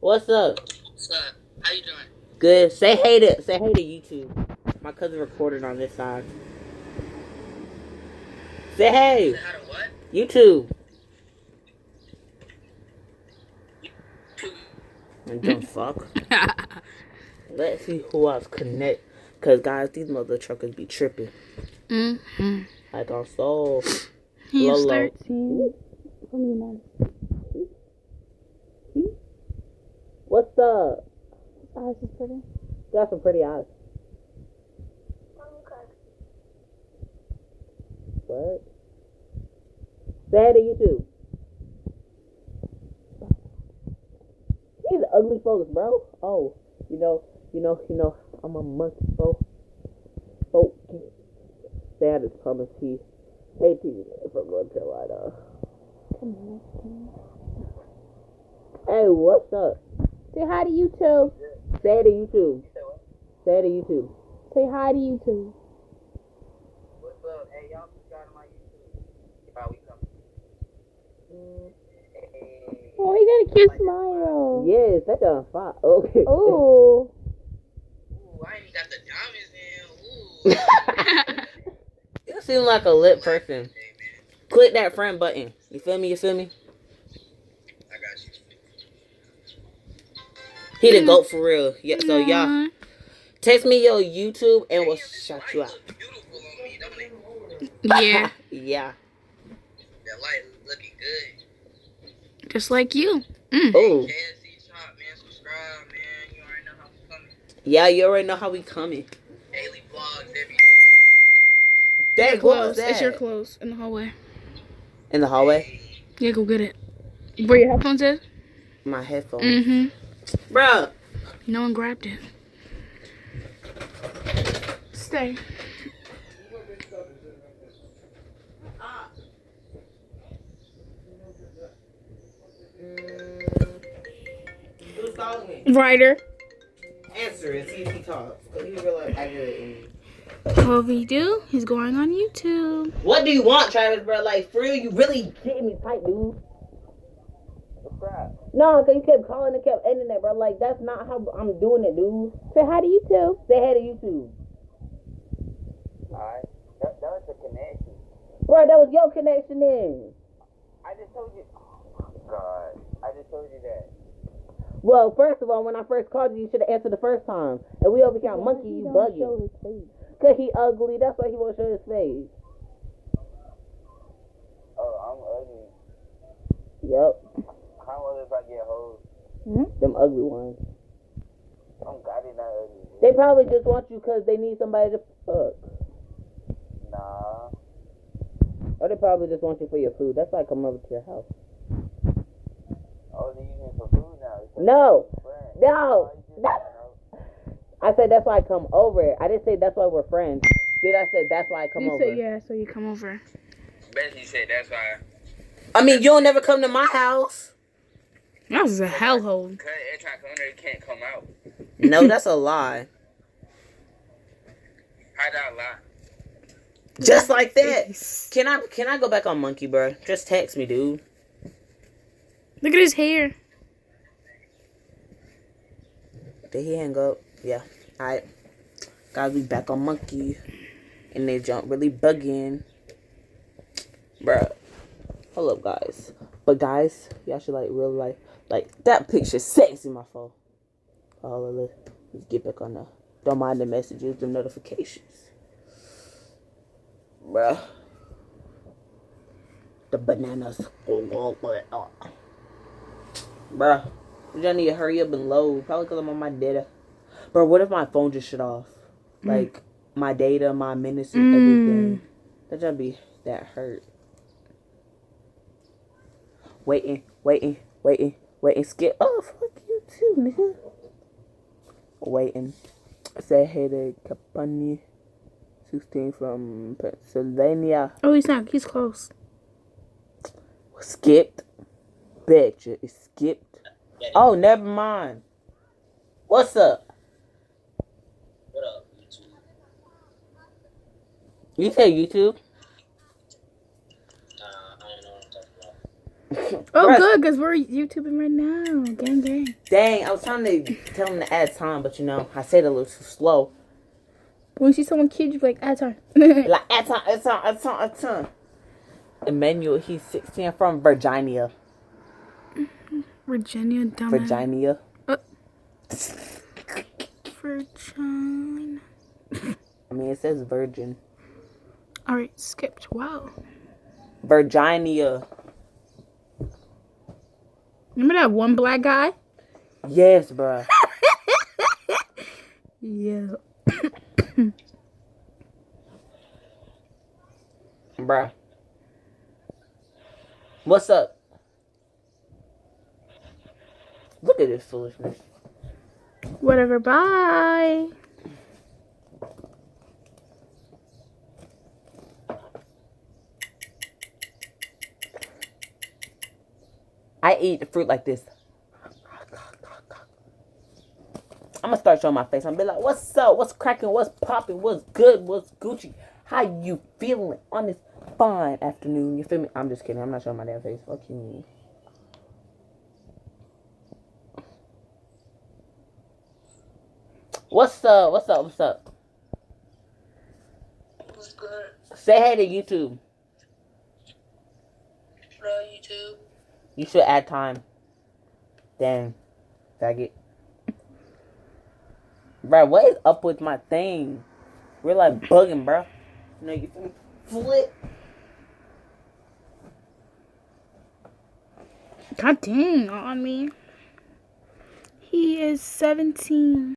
What's up? What's up? How you doing? Good. Say hey to YouTube. My cousin recorded on this side. Say Say hey. hi to what? YouTube. Two. And don't fuck. Let's see who else connect. Cause guys, these mother truckers be tripping. Mm-hmm. Like on Soul. He's Lolo. 13. What's up? Eyes is pretty. Got some pretty eyes. What? Say hey to YouTube. These ugly folks, bro. Oh, you know, I'm a monkey, bro. Oh, that is promise he. Hey, TV from North Carolina. Come on. Hey, what's up? Say hi to YouTube. Say hey to YouTube. You said what? Say hey to YouTube. Say hi to YouTube. What's up? Hey, y'all subscribe to my YouTube. How we come? Hey. Oh, he got a cute smile. Yes, that's on fire. Okay. Oh. Ooh, I ain't got the diamonds in. Ooh. You seem like a lit person. Hey, man. Click that friend button. You feel me? I got you. He the GOAT for real. Yeah, so y'all text me your YouTube and we'll shout you out. Look beautiful on me, don't it? Yeah. Yeah. That light looking good. Just like you. Oh. KSC Chop, man. Subscribe, man. You already know how we coming. Yeah, you already know how we coming. Daily vlogs every day, Dang, Your what was clothes. that? It's your clothes in the hallway. In the man. hallway? Hey. Yeah, go get it. Where your headphones is? My headphones. Mm-hmm. Bruh. No one grabbed it. Stay. Who's calling me? Ryder. Answer it. See if he talks. Because he really aggravating me. What we do? He's going on YouTube. What do you want, Travis, bro? Like, for real, you really getting me tight, dude. Subscribe. No, because you kept calling and kept ending it, bro. Like, that's not how I'm doing it, dude. Say hi to YouTube. Say hey to YouTube. Alright. That was a connection. Bro, that was your connection in. I just told you. Oh my god. I just told you that. Well, first of all, when I first called you, you should have answered the first time. And we over here on monkey, you bugging. Because he ugly, that's why he won't show his face. Oh, I'm ugly. Yep. How old if I get hoes? Them ugly ones. I'm got it not ugly. They probably just want you because they need somebody to fuck. Nah. Or they probably just want you for your food. That's why I come over to your house. Oh, they use me for food now. No. Friend. No. Oh, you just No. don't know. I said that's why I come over. I didn't say that's why we're friends. Did I say that's why I come You over? said yeah, so you come over. Bessie said that's why. I mean, you don't never come to my house. That was a hellhole. Cause every time I come there, you can't come out. No, that's a lie. How that lie? Just like that. Can I go back on monkey, bro? Just text me, dude. Look at his hair. Did he hang up? Yeah. Alright. Guys, we back on monkey. And they jump really bugging. Bruh. Hold up, guys. But guys, y'all should like real life. Like that picture sexy, my phone. All of it. Let's get back on the. Don't mind the messages, the notifications. Bruh. The bananas. Bruh. I need to hurry up and load. Probably because I'm on my data. Bro, what if my phone just shut off? Like, my data, my minutes, and everything. That just be that hurt. Waiting. Skip. Oh, fuck you too, nigga. Waiting. Say hey to Capani. 16 from Pennsylvania. Oh, he's not. He's close. Skipped. Bitch, it skipped. Oh, never mind. What's up? What up, YouTube? You say YouTube? I don't know what I'm talking about. Oh, Bruh, good, because we're YouTubing right now. Gang, gang. Dang, I was trying to tell him to add time, but you know, I said it a little too slow. When you see someone cute, you be like, add time. Like, add time, add time, add time, add time. Emmanuel, he's 16 from Virginia. Virginia, dumbass. Virginia. Virgin. I mean, it says virgin. Alright, skipped. Wow. Virginia. Remember that one black guy? Yes, bruh. Yeah. Bruh. What's up? Look at this foolishness. Whatever, bye. I eat the fruit like this. I'm gonna start showing my face. I'm gonna be like, what's up? What's cracking? What's popping? What's good? What's Gucci? How you feeling on this fine afternoon? You feel me? I'm just kidding. I'm not showing my damn face. Fuck you. What's up? What's up? What's up? What's good? Say hey to YouTube. Bro, YouTube. You should add time. Dang. Faggot. Bro, what is up with my thing? We're like bugging, bro. You know, you feel me? Flip. God dang on me. He is 17.